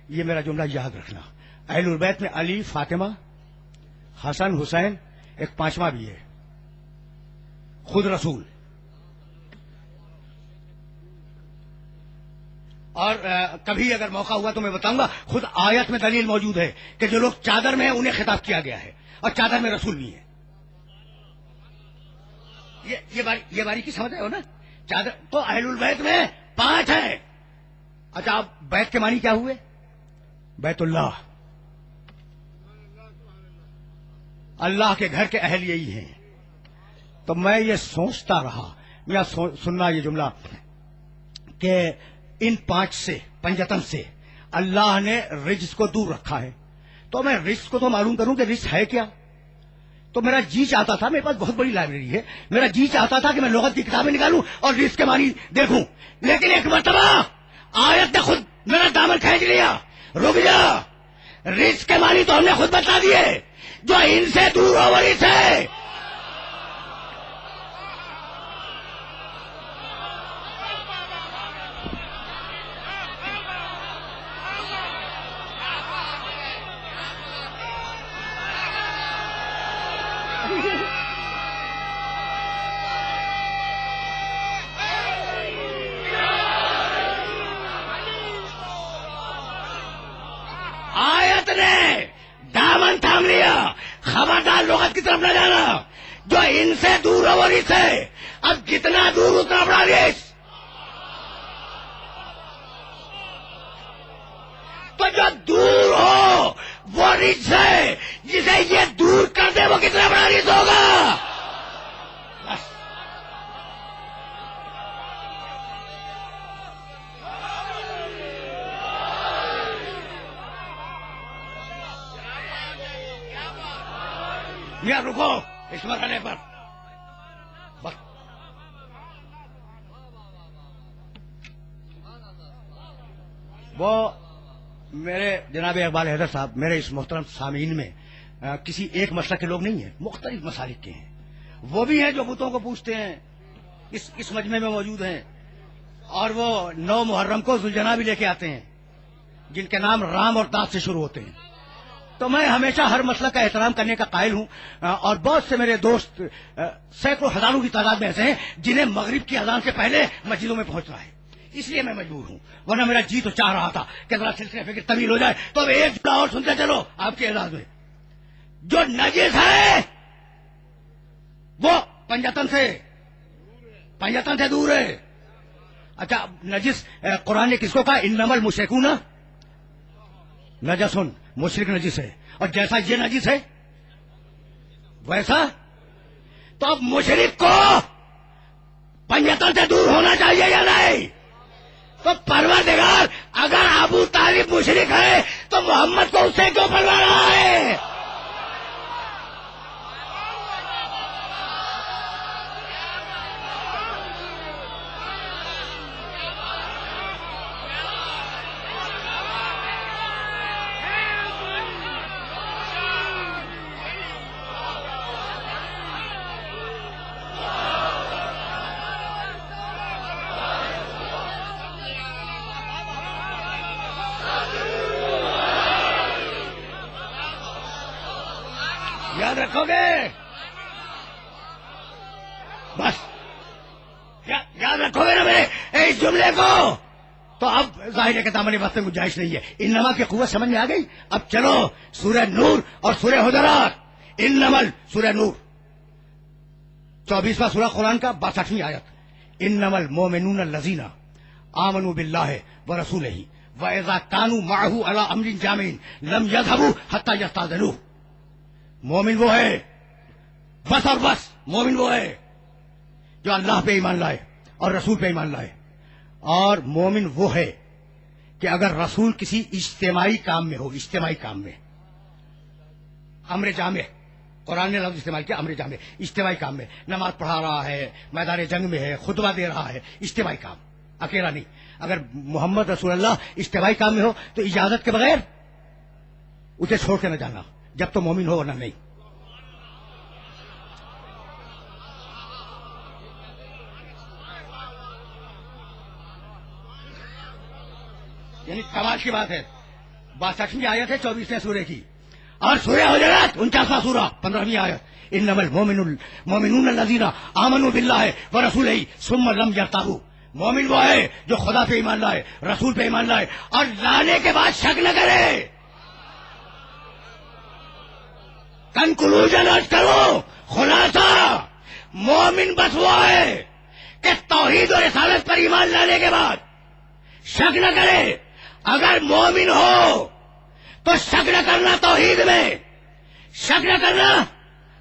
یہ میرا جملہ یاد رکھنا، اہل البیت میں علی، فاطمہ، حسن، حسین، ایک پانچواں بھی ہے خود رسول. اور کبھی اگر موقع ہوا تو میں بتاؤں گا، خود آیت میں دلیل موجود ہے کہ جو لوگ چادر میں ہیں انہیں خطاب کیا گیا ہے اور چادر میں رسول بھی ہیں. یہ باریکی سمجھ رہے ہو نا. چادر تو اہل البیت میں 5 ہیں. اچھا اب بیت کے معنی کیا ہوئے؟ بیت اللہ، اللہ کے گھر کے اہل یہی ہیں. تو میں یہ سوچتا رہا، میرا سننا یہ جملہ کہ ان 5 سے پنجتن سے اللہ نے رزق کو دور رکھا ہے. تو میں رزق کو تو معلوم کروں کہ رزق ہے کیا. تو میرا جی چاہتا تھا، میرے پاس بہت بڑی لائبریری ہے، میرا جی چاہتا تھا کہ میں لغت کی کتابیں نکالوں اور رزق کے معنی دیکھوں، لیکن ایک مرتبہ آیت نے خود میرا دامن کھینچ لیا، رک جا، رزق کے معنی تو ہم نے خود بتا دیے، جو ان سے دور ہو وہی سے۔ آیت نے دامن تھام لیا، خبردار لغت کی طرف نہ جانا، جو ان سے دور ہو وہ رزق ہے، اب جتنا دور اتنا بڑا رزق، تو جو دور ہو وہ رزق ہے، جسے یہ دور کر دے وہ کتنا بڑا رزق ہوگا۔ میاں رکو اس مرحلے پر، بس وہ میرے جناب اقبال حیدر صاحب میرے اس محترم سامعین میں کسی ایک مسلک کے لوگ نہیں ہیں، مختلف مسالک کے ہیں، وہ بھی ہیں جو بتوں کو پوچھتے ہیں، اس مجمع میں موجود ہیں، اور وہ 9 محرم کو ذوالجناح بھی لے کے آتے ہیں جن کے نام رام اور داس سے شروع ہوتے ہیں۔ تو میں ہمیشہ ہر مسلک کا احترام کرنے کا قائل ہوں، اور بہت سے میرے دوست سینکڑوں ہزاروں کی تعداد میں ایسے ہیں جنہیں مغرب کی اذان سے پہلے مسجدوں میں پہنچنا ہے، اس لیے میں مجبور ہوں، ورنہ میرا جی تو چاہ رہا تھا کہ ذرا سلسلہ فکر طویل ہو جائے۔ تو اب ایک جملہ اور سنتے چلو آپ کے اعزاز میں، جو نجس ہے وہ پنجتن سے دور ہے۔ اچھا نجس قرآن نے کس کو کہا؟ انما المشرکون نجس، مشرک نجس ہے، اور جیسا یہ نجس ہے ویسا، تو اب مشرک کو پنجتن سے دور ہونا چاہیے یا نہیں؟ تو پروردگار اگر ابو طالب مشرک ہے تو محمد کو اس سے کیوں پروا رہا ہے؟ یاد رکھو گے؟ بس یاد رکھو گے نا میرے اس جملے کو؟ تو اب ظاہر ہے کہ دامن وقت میں گنجائش نہیں ہے۔ انما کی قوت سمجھ میں آ گئی؟ اب چلو سورہ نور اور سورہ حجرات۔ انمل سورہ نور 24واں سورہ قرآن کا 62ویں آیت، انما المؤمنون الذین آمنوا باللہ ورسولہ واذا كانوا معه على امر جامع لم يذهبوا حتى يستأذنوه۔ مومن وہ ہے، بس اور بس مومن وہ ہے جو اللہ پہ ایمان لائے اور رسول پہ ایمان لائے، اور مومن وہ ہے کہ اگر رسول کسی اجتماعی کام میں ہو، اجتماعی کام میں، امر جامع، قرآن نے لفظ استعمال کیا امر جامع، اجتماعی کام میں، نماز پڑھا رہا ہے، میدان جنگ میں ہے، خطبہ دے رہا ہے، اجتماعی کام، اکیلا نہیں۔ اگر محمد رسول اللہ اجتماعی کام میں ہو تو اجازت کے بغیر اسے چھوڑ کے نہ جانا، جب تو مومن ہو ورنہ نہیں۔ یعنی کمال کی بات ہے۔ 62ویں آیت ہے 24ویں سورے کی، اور سورہ حجرات 49واں سورہ 15ویں آیت، انما المؤمنون الذین آمنوا باللہ ورسولہ ثم لم یرتابوا۔ مومن وہ ہے جو خدا پہ ایمان لائے، رسول پہ ایمان لائے، اور لانے کے بعد شک نہ کرے۔ کنکلوژن ارض کرو، خلاصہ، مومن بس وہ ہے کہ توحید اور رسالت پر ایمان لانے کے بعد شک نہ کرے۔ اگر مومن ہو تو شک نہ کرنا توحید میں، شک نہ کرنا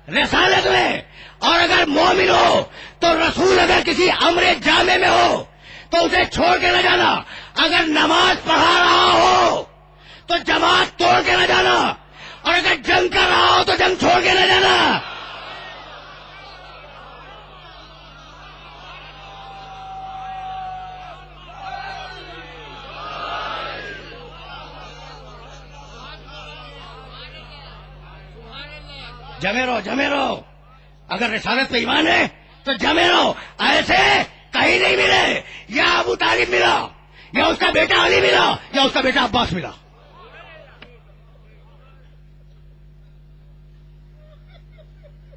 رسالت میں، اور اگر مومن ہو تو رسول اگر کسی امر جامع میں ہو تو اسے چھوڑ کے نہ جانا۔ اگر نماز پڑھا رہا ہو تو جماعت توڑ کے نہ جانا، اور اگر جنگ کر رہا ہو تو جنگ چھوڑ کے نہ جانا۔ جمے رہو جمے رہو، اگر رسالت پہ ایمان ہے تو جمے رہو. ایسے کہیں نہیں ملے، یا ابو طالب ملا، یا اس کا بیٹا علی ملا، یا اس کا بیٹا عباس ملا.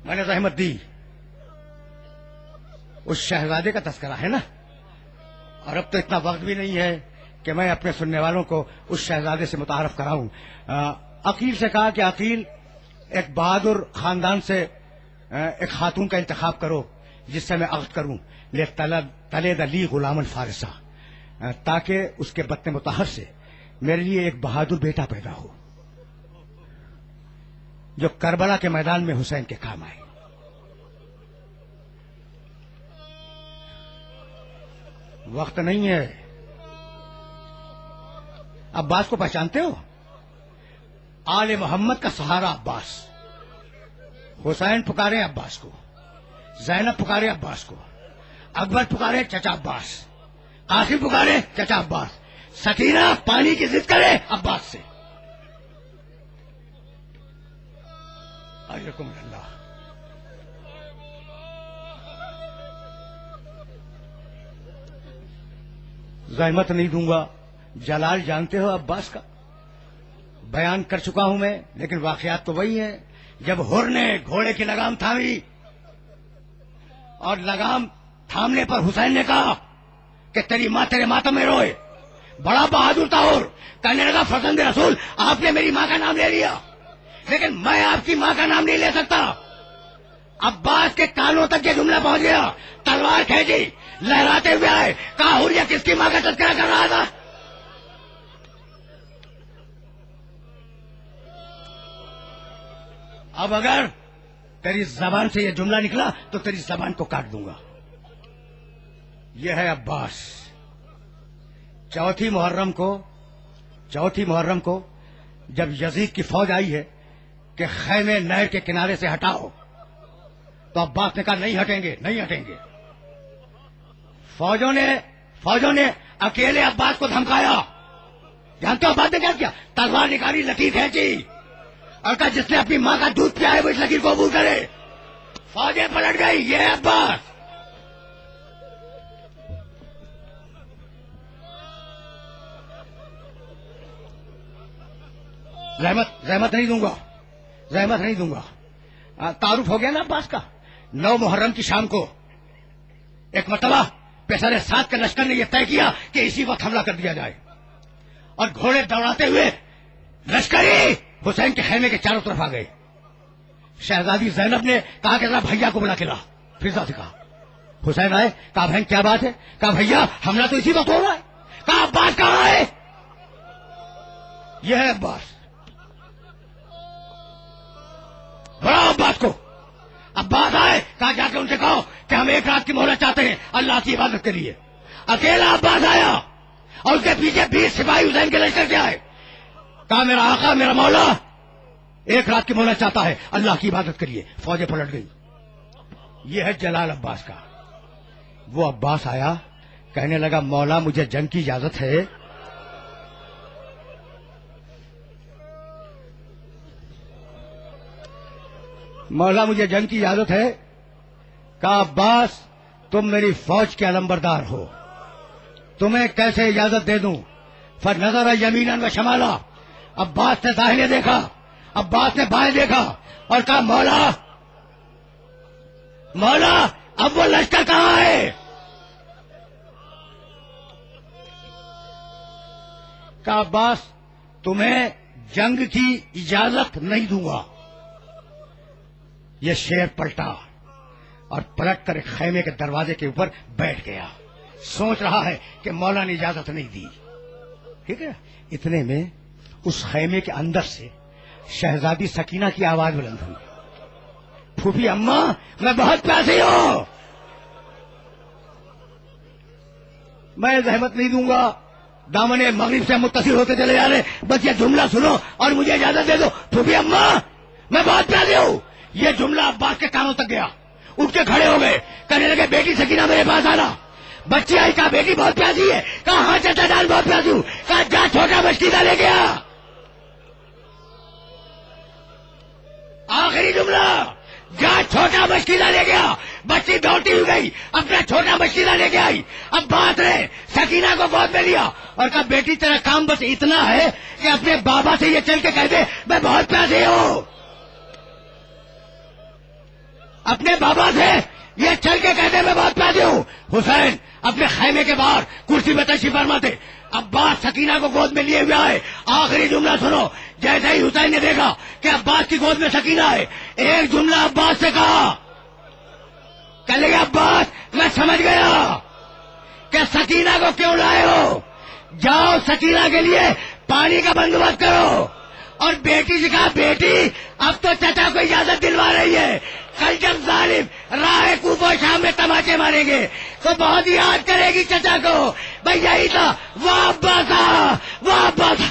میں نے زحمت دی. اس شہزادے کا تذکرہ ہے نا، اور اب تو اتنا وقت بھی نہیں ہے کہ میں اپنے سننے والوں کو اس شہزادے سے متعارف کراؤں. عقیل سے کہا کہ عقیل، ایک بہادر خاندان سے ایک خاتون کا انتخاب کرو جس سے میں عقد کروں. تلد علی غلام فارسہ، تاکہ اس کے بطن مطہر سے میرے لیے ایک بہادر بیٹا پیدا ہو جو کربلا کے میدان میں حسین کے کام آئے. وقت نہیں ہے. عباس کو پہچانتے ہو؟ آل محمد کا سہارا عباس. حسین پکارے عباس کو، زینب پکارے عباس کو، اکبر پکارے چچا عباس، قاسم پکارے چچا عباس، سکینہ پانی کی ضد کرے عباس سے. اجرکم اللہ. زحمت نہیں دوں گا. جلال جانتے ہو عباس کا، بیان کر چکا ہوں میں، لیکن واقعات تو وہی ہیں. جب ہر نے گھوڑے کی لگام تھامی اور لگام تھامنے پر حسین نے کہا کہ تیری ماں تیرے ماتم میں روئے، بڑا بہادر تھا. اور کہنے لگا فرزند رسول، آپ نے میری ماں کا نام لے لیا لیکن میں آپ کی ماں کا نام نہیں لے سکتا. عباس کے کانوں تک یہ جملہ پہنچ گیا. تلوار کھینچی، لہراتے ہوئے آئے، کہا حریہ کس کی ماں کا تذکرہ کر رہا تھا؟ اب اگر تیری زبان سے یہ جملہ نکلا تو تیری زبان کو کاٹ دوں گا. یہ ہے عباس. چوتھی محرم کو جب یزید کی فوج آئی ہے کہ خیمے نہر کے کنارے سے ہٹاؤ، تو عباس نے کہا نہیں ہٹیں گے نہیں ہٹیں گے. فوجوں نے اکیلے عباس کو دھمکایا. جانتے ہو عباس نے کیا کیا؟ تلوار نکالی، لکیر کھینچی اور کہا جس نے اپنی ماں کا دودھ پیا ہے وہ اس لکیر کو عبور کرے. فوجیں پلٹ گئی. یہ عباس. زحمت نہیں دوں گا. تعارف ہو گیا نا عباس کا. 9 محرم کی شام کو ایک مرتبہ پیسر سات کے لشکر نے یہ طے کیا کہ اسی وقت حملہ کر دیا جائے، اور گھوڑے دوڑاتے ہوئے لشکری حسین کے خیمے کے چاروں طرف آ گئے. شہزادی زینب نے کہا کہ ذرا بھیا کو بلا کے لا. فضا سے کہا. حسین آئے. کہا بہن کیا بات ہے؟ کہا بھیا حملہ تو اسی وقت ہو رہا ہے. کہا عباس کہاں ہے؟ یہ ہے عباس. بڑا عباس کو. عباس آئے. کہا جا کے ان سے کہو کہ ہم 1 رات کی مہلت چاہتے ہیں اللہ کی عبادت کے لیے. اکیلا عباس آیا اور اس کے پیچھے 20 سپاہی حسین کے لشکر کے آئے. کہا میرا آقا میرا مولا 1 رات کی مہلت چاہتا ہے اللہ کی عبادت کے لیے. فوجیں پلٹ گئی. یہ ہے جلال عباس کا. وہ عباس آیا، کہنے لگا مولا مجھے جنگ کی اجازت ہے. مولا مجھے جنگ کی اجازت ہے. کہا عباس تم میری فوج کے علمبردار ہو، تمہیں کیسے اجازت دے دوں؟ فنظر یمینا و شمالا. عباس نے داہنے دیکھا، عباس نے بائیں دیکھا اور کہا مولا اب وہ لشکر کہاں ہے؟ کہا عباس تمہیں جنگ کی اجازت نہیں دوں گا. یہ شیر پلٹا اور پلٹ کر ایک خیمے کے دروازے کے اوپر بیٹھ گیا. سوچ رہا ہے کہ مولا نے اجازت نہیں دی. ٹھیک ہے. اتنے میں اس خیمے کے اندر سے شہزادی سکینہ کی آواز بلند ہوئی. پھوپھی اماں میں بہت پیاسی ہوں، میں زحمت نہیں دوں گا. دامن مغرب سے متصل ہوتے چلے جا رہے، بس یہ جملہ سنو اور مجھے اجازت دے دو. پھوپھی اماں میں بہت پیاسی ہوں. یہ جملہ عباس کے کانوں تک گیا. اٹھ کے کھڑے ہو گئے، کہنے لگے بیٹی سکینہ میرے پاس آنا. بچی آئی. کہا بیٹی بہت پیاسی ہے. کہا ہاں چچا جان بہت پیاسی ہوں. کہا جا چھوٹا بچی کا لے گیا. آخری جملہ، جہاں چھوٹا مشکلہ لے گیا بچی دوڑتی ہوئی گئی، اپنا چھوٹا مشکلہ لے کے آئی، اب بات رہے سکینہ کو گود میں لیا اور کہا بیٹی تیرا کام بس اتنا ہے کہ اپنے بابا سے یہ چل کے کہہ دے میں بہت پیاسے ہوں، اپنے بابا سے یہ چل کے کہہ دے میں بہت پیاسے ہوں۔ حسین اپنے خیمے کے باہر کرسی میں تشریف فرما تھے، عباس سکینہ کو گود میں لیے ہوئے آئے، آخری جملہ سنو، جیسے ہی حسین نے دیکھا کہ عباس کی گود میں سکینہ ہے، ایک جملہ عباس سے کہا، کہنے لگے عباس میں سمجھ گیا کہ سکینہ کو کیوں لائے ہو، جاؤ سکینہ کے لیے پانی کا بندوبست کرو، اور بیٹی سے کہا بیٹی اب تو چچا کو اجازت دلوا رہی ہے، کل جب ظالم راہ کوفہ و شام میں تماچے ماریں گے تو بہت یاد کرے گی چچا کو، بھائی یہی تھا وہ عباسا وہ عباسا۔